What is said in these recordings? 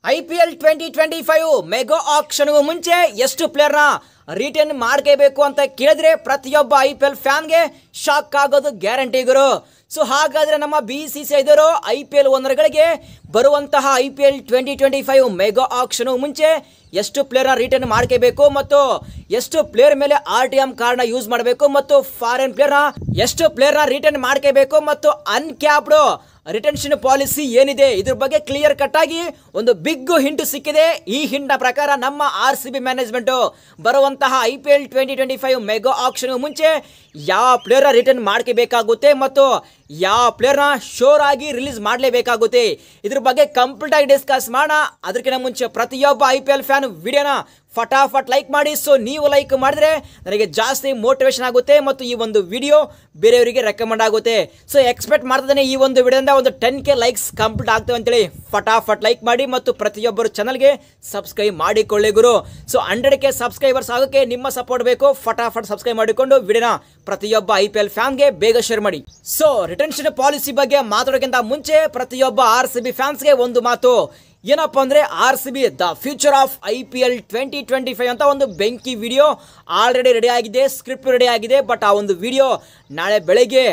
IPL 2025 mega ಆಕ್ಷನ್ಗೂ ಮುಂಚೆ ಎಷ್ಟು ಪ್ಲೇಯರ್ನ return ಮಾಡಬೇಕು ಅಂತ ಕೇಳಿದ್ರೆ ಪ್ರತಿಯೊಬ್ಬ IPL ಫ್ಯಾನ್ಗೆ ಶಾಕ್ ಆಗೋದು ಗ್ಯಾರಂಟಿ ಗುರು. ಸೊ ಹಾಗಾದ್ರೆ ನಮ್ಮ BCCI ದವರು IPL ಓನರ್ಗಳಿಗೆ ಬರುವಂತಹ IPL 2025 ಮೆಗಾ ಆಕ್ಷನ್ಗೂ ಮುಂಚೆ ಎಷ್ಟು ಪ್ಲೇಯರ್ನ ರಿಟರ್ನ್ ಮಾಡಬೇಕು ಮತ್ತು ಎಷ್ಟು ಪ್ಲೇಯರ್ ಮೇಲೆ RTM ಕಾರ್ಡ್ನ ಯೂಸ್ ಮಾಡಬೇಕು ಮತ್ತು ಫಾರಿನ್ ಪ್ಲೇಯರ್ನ ಎಷ್ಟು ಪ್ಲೇಯರ್ನ ರಿಟರ್ನ್ ಮಾಡಬೇಕು ಮತ್ತು ಅನ್ಕ್ಯಾಪ್ಡ್ ರಿಟೆನ್ಷನ್ ಪಾಲಿಸಿ ಏನಿದೆ ಇದ್ರ ಬಗ್ಗೆ ಕ್ಲಿಯರ್ ಕಟ್ ಆಗಿ ಒಂದು ಬಿಗ್ ಹಿಂಟ್ ಸಿಕ್ಕಿದೆ. ಈ ಹಿಂಟ್ ಪ್ರಕಾರ ನಮ್ಮ RCB ಮ್ಯಾನೇಜ್ಮೆಂಟ್ ಬರುವಂತಹ IPL 2025 ಮೆಗಾ ಆಕ್ಷನ್ ಮುಂಚೆ ಯಾವ ಪ್ಲೇಯರ್ ರಿಟರ್ನ್ ಮಾಡಬೇಕಾಗುತ್ತೆ ಮತ್ತು ಯಾವ ಪ್ಲೇಯರ್ನ ಶೋರ್ ಆಗಿ ರಿಲೀಸ್ ಮಾಡಲೇಬೇಕಾಗುತ್ತೆ ಇದ್ರ ಬಗ್ಗೆ ಕಂಪ್ಲೀಟ್ ಆಗಿ ಡಿಸ್ಕಸ್ ಮಾಡೋಣ. ಅದಕ್ಕಿಂತ ಮುಂಚೆ ಪ್ರತಿಯೊಬ್ಬ IPL ಫ್ಯಾನ್ ವಿಡಿಯೋನ ಫಟಾಫಟ್ ಲೈಕ್ ಮಾಡಿ. ಸೊ ನೀವು ಲೈಕ್ ಮಾಡಿದ್ರೆ ನನಗೆ ಜಾಸ್ತಿ ಮೋಟಿವೇಶನ್ ಆಗುತ್ತೆ ಮತ್ತು ಈ ಒಂದು ವಿಡಿಯೋ ಬೇರೆಯವರಿಗೆ ರೆಕಮೆಂಡ್ ಆಗುತ್ತೆ. ಸೊ ಎಕ್ಸ್ಪೆಕ್ಟ್ ಮಾಡ್ತಿದ್ದೇನೆ ಈ ಒಂದು ವಿಡಿಯೋದಿಂದ ಒಂದು 10K ಲೈಕ್ಸ್ ಕಂಪ್ಲೀಟ್ ಆಗ್ತವೆ ಅಂತೇಳಿ ಫಟಾಫಟ್ ಲೈಕ್ ಮಾಡಿ ಮತ್ತು ಪ್ರತಿಯೊಬ್ಬರು ಚಾನಲ್ಗೆ ಸಬ್ಸ್ಕ್ರೈಬ್ ಮಾಡಿಕೊಳ್ಳಿ ಗುರು. ಸೊ 100K ಸಬ್ಸ್ಕ್ರೈಬರ್ಸ್ ಆಗೋಕ್ಕೆ ನಿಮ್ಮ ಸಪೋರ್ಟ್ ಬೇಕು. ಫಟಾಫಟ್ ಸಬ್ಸ್ಕ್ರೈಬ್ ಮಾಡಿಕೊಂಡು ವಿಡಿಯೋನ ಪ್ರತಿಯೊಬ್ಬ IPL ಫ್ಯಾನ್ಗೆ ಬೇಗ ಶೇರ್ ಮಾಡಿ. ಸೊ ರಿಟೆನ್ಷನ್ ಪಾಲಿಸಿ ಬಗ್ಗೆ ಮಾತಾಡೋಕ್ಕಿಂತ ಮುಂಚೆ ಪ್ರತಿಯೊಬ್ಬ RCB ಫ್ಯಾನ್ಸ್ಗೆ ಒಂದು ಮಾತು ಏನಪ್ಪ ಅಂದರೆ RCB the future of IPL 2025 ಅಂತ ಒಂದು ಬೆಂಕಿ ವಿಡಿಯೋ ಆಲ್ರೆಡಿ ರೆಡಿ ಆಗಿದೆ, ಸ್ಕ್ರಿಪ್ಟ್ ರೆಡಿ ಆಗಿದೆ. ಬಟ್ ಆ ಒಂದು ವಿಡಿಯೋ ನಾಳೆ ಬೆಳಗ್ಗೆ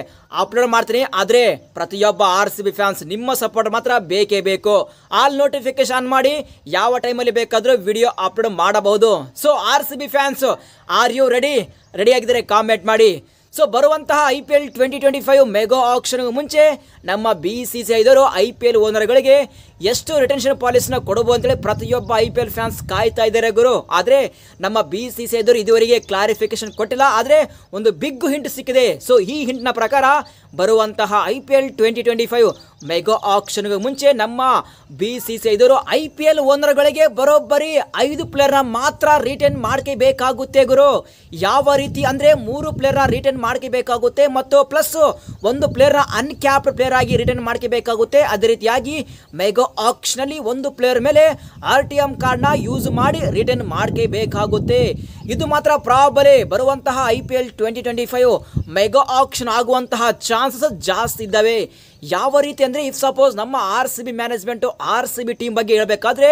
ಅಪ್ಲೋಡ್ ಮಾಡ್ತೀನಿ. ಆದರೆ ಪ್ರತಿಯೊಬ್ಬ RCB ಫ್ಯಾನ್ಸ್ ನಿಮ್ಮ ಸಪೋರ್ಟ್ ಮಾತ್ರ ಬೇಕೇ ಬೇಕು. ಆಲ್ ನೋಟಿಫಿಕೇಶನ್ ಆನ್ ಮಾಡಿ ಯಾವ ಟೈಮಲ್ಲಿ ಬೇಕಾದರೂ ವಿಡಿಯೋ ಅಪ್ಲೋಡ್ ಮಾಡಬಹುದು. So RCB fans are you ready ಆಗಿದ್ರೆ ಕಾಮೆಂಟ್ ಮಾಡಿ. ಸೊ ಬರುವಂತಹ IPL 2025 ಮೆಗಾ ಆಕ್ಷನ್ ಮುಂಚೆ ನಮ್ಮ BCCI ದವರು IPL ಓನರ್ಗಳಿಗೆ ಎಷ್ಟು ರಿಟೆನ್ಷನ್ ಪಾಲಿಸಿನ ಕೊಡಬಹುದು ಅಂತೇಳಿ ಪ್ರತಿಯೊಬ್ಬ IPL ಫ್ಯಾನ್ಸ್ ಕಾಯ್ತಾ ಇದ್ದಾರೆ ಗುರು. ಆದರೆ ನಮ್ಮ BCCI ದವರು ಇದುವರೆಗೆ ಕ್ಲಾರಿಫಿಕೇಶನ್ ಕೊಟ್ಟಿಲ್ಲ. ಆದರೆ ಒಂದು ಬಿಗ್ ಹಿಂಟ್ ಸಿಕ್ಕಿದೆ. ಸೊ ಈ ಹಿಂಟ್ನ ಪ್ರಕಾರ ಬರುವಂತಹ IPL 2025 ಮೆಗಾ ಆಕ್ಷನ್ಗೆ ಮುಂಚೆ ನಮ್ಮ BCCI ದವರು IPL ಓನರ್ಗಳಿಗೆ ಬರೋಬ್ಬರಿ 5 ಪ್ಲೇಯರ್ನ ಮಾತ್ರ ರಿಟರ್ನ್ ಮಾಡಬೇಕಾಗುತ್ತೆ ಗುರು. ಯಾವ ರೀತಿ ಅಂದರೆ 3 ಪ್ಲೇಯರ್ನ ರಿಟರ್ನ್ ಮಾಡಬೇಕಾಗುತ್ತೆ ಮತ್ತು ಪ್ಲಸ್ 1 ಪ್ಲೇಯರ್ನ ಅನ್ಕ್ಯಾಪ್ಡ್ ಪ್ಲೇಯರ್ ಆಗಿ ರಿಟರ್ನ್ ಮಾಡಬೇಕಾಗುತ್ತೆ. ಅದೇ ರೀತಿಯಾಗಿ ಮೆಗಾ ಆಕ್ಷನ್ ಅಲ್ಲಿ 1 ಪ್ಲೇಯರ್ ಮೇಲೆ RTM ಕಾರ್ಡ್ನ ಯೂಸ್ ಮಾಡಿ ರಿಟರ್ನ್ ಮಾಡಬೇಕಾಗುತ್ತೆ. ಇದು ಮಾತ್ರ ಪ್ರಾಬಲಿ ಬರುವಂತಹ IPL 2025 ಮೆಗಾ ಆಕ್ಷನ್ ಆಗುವಂತಹ ಚಾನ್ಸಸ್ ಜಾಸ್ತಿ ಇದ್ದಾವೆ. ಯಾವ ರೀತಿ ಅಂದರೆ ಇಫ್ ಸಪೋಸ್ ನಮ್ಮ RCB ಮ್ಯಾನೇಜ್ಮೆಂಟ್ RCB ಟೀಮ್ ಬಗ್ಗೆ ಹೇಳಬೇಕಾದ್ರೆ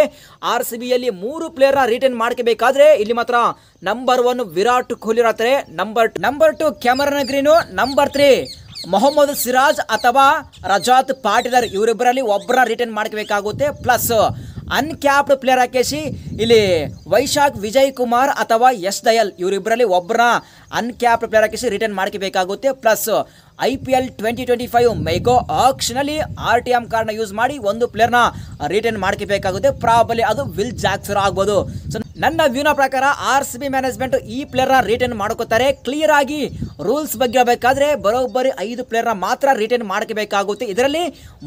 RCBಯಲ್ಲಿ 3 ಪ್ಲೇಯರ್ನ ರಿಟರ್ನ್ ಮಾಡಬೇಕಾದ್ರೆ ಇಲ್ಲಿ ಮಾತ್ರ ನಂಬರ್ 1 ವಿರಾಟ್ ಕೊಹ್ಲಿ ಇರ್ತಾರೆ, number 2 Cameron Green, number 3 Mohammed Siraj ಅಥವಾ ರಜಾತ್ ಪಾಟಿದಾರ್ ಇವರಿಬ್ಬರಲ್ಲಿ ಒಬ್ಬರನ್ನ ರಿಟರ್ನ್ ಮಾಡಬೇಕಾಗುತ್ತೆ. ಪ್ಲಸ್ ಅನ್ಕ್ಯಾಪ್ಡ್ ಪ್ಲೇಯರ್ ಹಾಕೇಸಿ ಇಲ್ಲಿ ವೈಶಾಖ್ ವಿಜಯ್ ಕುಮಾರ್ ಅಥವಾ ಎಸ್ ದಯಾಲ್ ಇವರಿಬ್ಬರಲ್ಲಿ ಒಬ್ಬರನ್ನ ಅನ್ಕ್ಯಾಪ್ಡ್ ಪ್ಲೇಯರ್ ಹಾಕೇಸಿ ರಿಟರ್ನ್ ಮಾಡಬೇಕಾಗುತ್ತೆ. ಪ್ಲಸ್ IPL 2025 ಮೆಗಾ ಆಕ್ಷನ್ ಅಲ್ಲಿ RTM ಕಾರ್ಡ್ನ ಯೂಸ್ ಮಾಡಿ 1 ಪ್ಲೇಯರ್ನ ರಿಟರ್ನ್ ಮಾಡಬೇಕಾಗುತ್ತೆ. ಪ್ರಾಬಲಿ ಅದು ವಿಲ್ ಜಾಕ್ಸನ್ ಆಗ್ಬೋದು. ಸೊ ನನ್ನ ವ್ಯೂನ ಪ್ರಕಾರ RCB ಮ್ಯಾನೇಜ್ಮೆಂಟ್ ಈ ಪ್ಲೇಯರ್ನ ರಿಟರ್ನ್ ಮಾಡ್ಕೋತಾರೆ. ಕ್ಲಿಯರ್ ಆಗಿ ರೂಲ್ಸ್ ಬಗ್ಗೆ ಹೇಳಬೇಕಾದ್ರೆ ಬರೋಬ್ಬರಿ 5 ಪ್ಲೇಯರ್ನ ಮಾತ್ರ ರಿಟರ್ನ್ ಮಾಡಬೇಕಾಗುತ್ತೆ. ಇದರಲ್ಲಿ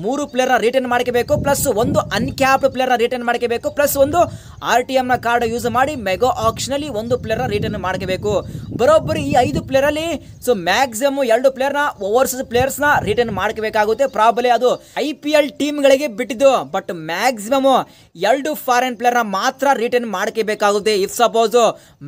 3 ಪ್ಲೇಯರ್ನ ರಿಟರ್ನ್ ಮಾಡಬೇಕು, ಪ್ಲಸ್ 1 ಅನ್ಕ್ಯಾಪ್ಡ್ ಪ್ಲೇಯರ್ನ ರಿಟರ್ನ್ ಮಾಡಬೇಕು, ಪ್ಲಸ್ 1 RTMನ ಕಾರ್ಡ್ ಯೂಸ್ ಮಾಡಿ ಮೆಗಾ ಆಕ್ಷನ್ ಅಲ್ಲಿ 1 ಪ್ಲೇಯರ್ನ ರಿಟರ್ನ್ ಮಾಡಬೇಕು. ಬರೋಬ್ಬರಿ ಈ 5 ಪ್ಲೇಯರ್ ಅಲ್ಲಿ ಸೊ ಮ್ಯಾಕ್ಸಿಮಮ್ 2 ಪ್ಲೇಯರ್ನ ಓವರ್ಸೀಸ್ ಪ್ಲೇಯರ್ಸ್ನ ರಿಟರ್ನ್ ಮಾಡಬೇಕಾಗುತ್ತೆ. ಪ್ರಾಬಲಿ ಅದು IPL ಟೀಮ್ಗಳಿಗೆ ಬಿಟ್ಟಿದ್ದು. ಬಟ್ ಮ್ಯಾಕ್ಸಿಮಮ್ 2 ಫಾರಿನ್ ಪ್ಲೇಯರ್ನ ಮಾತ್ರ ರಿಟರ್ನ್ ಮಾಡಬೇಕಾಗುತ್ತೆ. ಇಫ್ ಸಪೋಸ್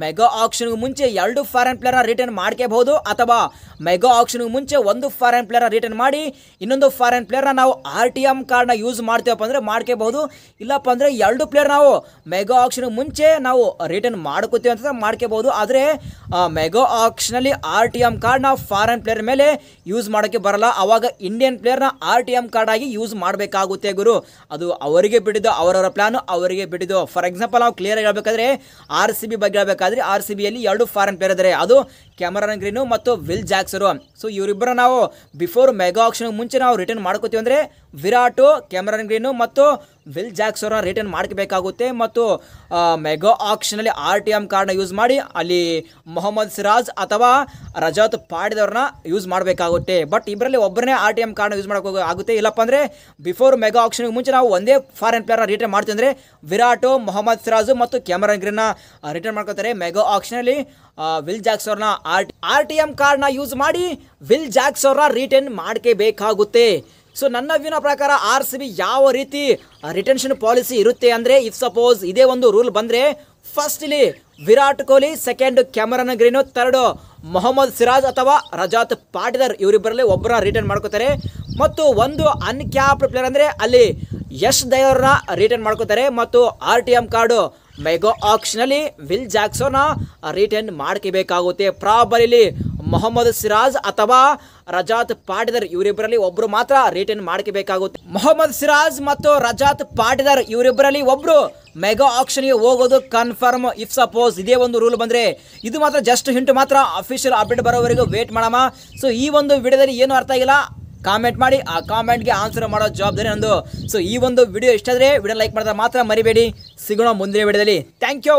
ಮೆಗಾ ಆಕ್ಷನ್ಗೂ ಮುಂಚೆ 2 ಫಾರಿನ್ ಪ್ಲೇಯರ್ನ ರಿಟರ್ನ್ ಮಾಡ್ಕೋಬಹುದು ಅಥವಾ ಮೆಗಾ ಆಕ್ಷನ್ಗೂ ಮುಂಚೆ 1 ಫಾರಿನ್ ಪ್ಲೇಯರ್ನ ರಿಟರ್ನ್ ಮಾಡಿ ಇನ್ನೊಂದು ಫಾರಿನ್ ಪ್ಲೇಯರ್ನ ನಾವು RTM ಕಾರ್ಡ್ನ ಯೂಸ್ ಮಾಡ್ತೀವಪ್ಪ ಅಂದರೆ ಮಾಡ್ಕೋಬಹುದು. ಇಲ್ಲಪ್ಪ ಅಂದರೆ 2 ಪ್ಲೇಯರ್ ನಾವು ಮೆಗಾ ಆಕ್ಷನ್ಗೂ ಮುಂಚೆ ನಾವು ರಿಟರ್ನ್ ಮಾಡ್ಕೋತೀವಿ ಅಂತ ಮಾಡ್ಕೋಬಹುದು. ಆದರೆ ಮೆಗಾ ಆಕ್ಷನಲ್ಲಿ RTM ಕಾರ್ಡ್ನ ಫಾರಿನ್ ಪ್ಲೇಯರ್ ಮೇಲೆ ಯೂಸ್ ಮಾಡೋಕ್ಕೆ ಬರಲ್ಲ. ಅವಾಗ ಇಂಡಿಯನ್ ಪ್ಲೇಯರ್ನ RTM ಕಾರ್ಡ್ ಆಗಿ ಯೂಸ್ ಮಾಡಬೇಕಾಗುತ್ತೆ ಗುರು. ಅದು ಅವರಿಗೆ ಬಿಟ್ಟಿದ್ದು, ಅವರವರ ಪ್ಲಾನ್ ಅವರಿಗೆ ಬಿಟ್ಟಿದ್ದು. ಫಾರ್ ಎಕ್ಸಾಂಪಲ್ ನಾವು ಕ್ಲಿಯರ್ ಹೇಳಬೇಕಾದ್ರೆ RCB ಬಗ್ಗೆ ಹೇಳಬೇಕಾದ್ರೆ RCBಯಲ್ಲಿ 2 ಫಾರಿನ್ ಪ್ಲೇಯರ್ ಇದ್ದಾರೆ. ಅದು ಕ್ಯಾಮರನ್ ಗ್ರೀನು ಮತ್ತು ವಿಲ್ ಜಾಕ್ಸರು. ಸೊ ಇವರಿಬ್ಬರ ನಾವು ಬಿಫೋರ್ ಮೆಗಾ ಆಕ್ಷನ್ ಮುಂಚೆ ನಾವು ರಿಟರ್ನ್ ಮಾಡ್ಕೋತೀವಿ ಅಂದರೆ ವಿರಾಟು, ಕ್ಯಾಮರನ್ ಗ್ರೀನು ಮತ್ತು ವಿಲ್ ಜಾಕ್ಸ್ ಅವರನ್ನ ರಿಟರ್ನ್ ಮಾಡಬೇಕಾಗುತ್ತೆ. ಮತ್ತು ಮೆಗಾ ಆಕ್ಷನಲ್ಲಿ RTM ಕಾರ್ಡ್ನ ಯೂಸ್ ಮಾಡಿ ಅಲ್ಲಿ ಮೊಹಮ್ಮದ್ ಸಿರಾಜ್ ಅಥವಾ ರಜಾತ್ ಪಾಟಿದಾರ್ನ ಯೂಸ್ ಮಾಡಬೇಕಾಗುತ್ತೆ. ಬಟ್ ಇಬ್ಬರಲ್ಲಿ ಒಬ್ಬರನ್ನೇ RTM ಕಾರ್ಡ್ನ ಯೂಸ್ ಮಾಡೋಕೆ ಆಗುತ್ತೆ. ಇಲ್ಲಪ್ಪ ಅಂದರೆ ಬಿಫೋರ್ ಮೆಗಾ ಆಕ್ಷನ್ಗೆ ಮುಂಚೆ ನಾವು ಒಂದೇ ಫಾರಿನ್ ಪ್ಲೇಯರ್ನ ರಿಟರ್ನ್ ಮಾಡ್ತೀವಿ ಅಂದರೆ ವಿರಾಟು, ಮೊಹಮ್ಮದ್ ಸಿರಾಜು ಮತ್ತು ಕ್ಯಾಮರನ್ ಗ್ರೀನ್ನ ರಿಟರ್ನ್ ಮಾಡ್ಕೋತಾರೆ. ಮೆಗಾ ಆಕ್ಷನಲ್ಲಿ ವಿಲ್ ಜಾಕ್ಸ್ ಅವ್ರನ್ನ RTM ಕಾರ್ಡ್ನ ಯೂಸ್ ಮಾಡಿ ವಿಲ್ ಜಾಕ್ಸ್ ಅವ್ರನ್ನ ರಿಟರ್ನ್ ಮಾಡಬೇಕಾಗುತ್ತೆ. ಸೊ ನನ್ನ ವ್ಯೂನ ಪ್ರಕಾರ RCB ಯಾವ ರೀತಿ ರಿಟೆನ್ಷನ್ ಪಾಲಿಸಿ ಇರುತ್ತೆ ಅಂದರೆ ಇಫ್ ಸಪೋಸ್ ಇದೇ ಒಂದು ರೂಲ್ ಬಂದರೆ ಫಸ್ಟ್ ಇಲ್ಲಿ Virat Kohli, second Cameron Green, third Mohammed Siraj ಅಥವಾ ರಜಾತ್ ಪಾಟಿದಾರ್ ಇವರಿಬ್ಬರಲ್ಲಿ ಒಬ್ಬರನ್ನ ರಿಟರ್ನ್ ಮಾಡ್ಕೋತಾರೆ. ಮತ್ತು 1 ಅನ್ಕ್ಯಾಪ್ಡ್ ಪ್ಲೇಯರ್ ಅಂದರೆ ಅಲ್ಲಿ ಯಶ್ ದಯಾವ್ರನ್ನ ರಿಟರ್ನ್ ಮಾಡ್ಕೋತಾರೆ ಮತ್ತು RTM ಕಾರ್ಡು ಮೆಗಾ ಆಕ್ಷನಲ್ಲಿ ವಿಲ್ ಜಾಕ್ಸನ್ನ ರಿಟರ್ನ್ ಮಾಡ್ಕೋಬೇಕಾಗುತ್ತೆ. ಪ್ರಾಬಲಿ ಮೊಹಮ್ಮದ್ ಸಿರಾಜ್ ಅಥವಾ ರಜಾತ್ ಪಾಟಿದಾರ್ ಇವರಿಬ್ಬರಲ್ಲಿ ಒಬ್ರು ಮಾತ್ರ ರಿಟರ್ನ್ ಮಾಡ್ಕೋಬೇಕಾಗುತ್ತೆ. ಮೊಹಮ್ಮದ್ ಸಿರಾಜ್ ಮತ್ತು ರಜಾತ್ ಪಾಟಿದಾರ್ ಇವರಿಬ್ಬರಲ್ಲಿ ಒಬ್ರು ಮೆಗಾ ಆಕ್ಷನ್ಗೆ ಹೋಗೋದು ಕನ್ಫರ್ಮ್. ಇಫ್ ಸಪೋಸ್ ಇದೇ ಒಂದು ರೂಲ್ ಬಂದ್ರೆ, ಇದು ಮಾತ್ರ ಜಸ್ಟ್ ಹಿಂಟ್ ಮಾತ್ರ, ಅಫಿಷಿಯಲ್ ಅಪ್ಡೇಟ್ ಬರೋವರೆಗೂ ವೇಟ್ ಮಾಡೋಣ. ಸೊ ಈ ಒಂದು ವಿಡಿಯೋದಲ್ಲಿ ಏನು ಅರ್ಥ ಆಗಿಲ್ಲ ಕಾಮೆಂಟ್ ಮಾಡಿ, ಆ ಕಾಮೆಂಟ್ಗೆ ಆನ್ಸರ್ ಮಾಡೋ ಜವಾಬ್ದಾರಿ ನಂದು. ಸೊ ಈ ಒಂದು ವಿಡಿಯೋ ಇಷ್ಟ ಆದರೆ ವಿಡಿಯೋ ಲೈಕ್ ಮಾಡಿದ್ರೆ ಮಾತ್ರ ಮರಿಬೇಡಿ. ಸಿಗೋಣ ಮುಂದಿನ ವಿಡಿಯೋದಲ್ಲಿ. Thank you.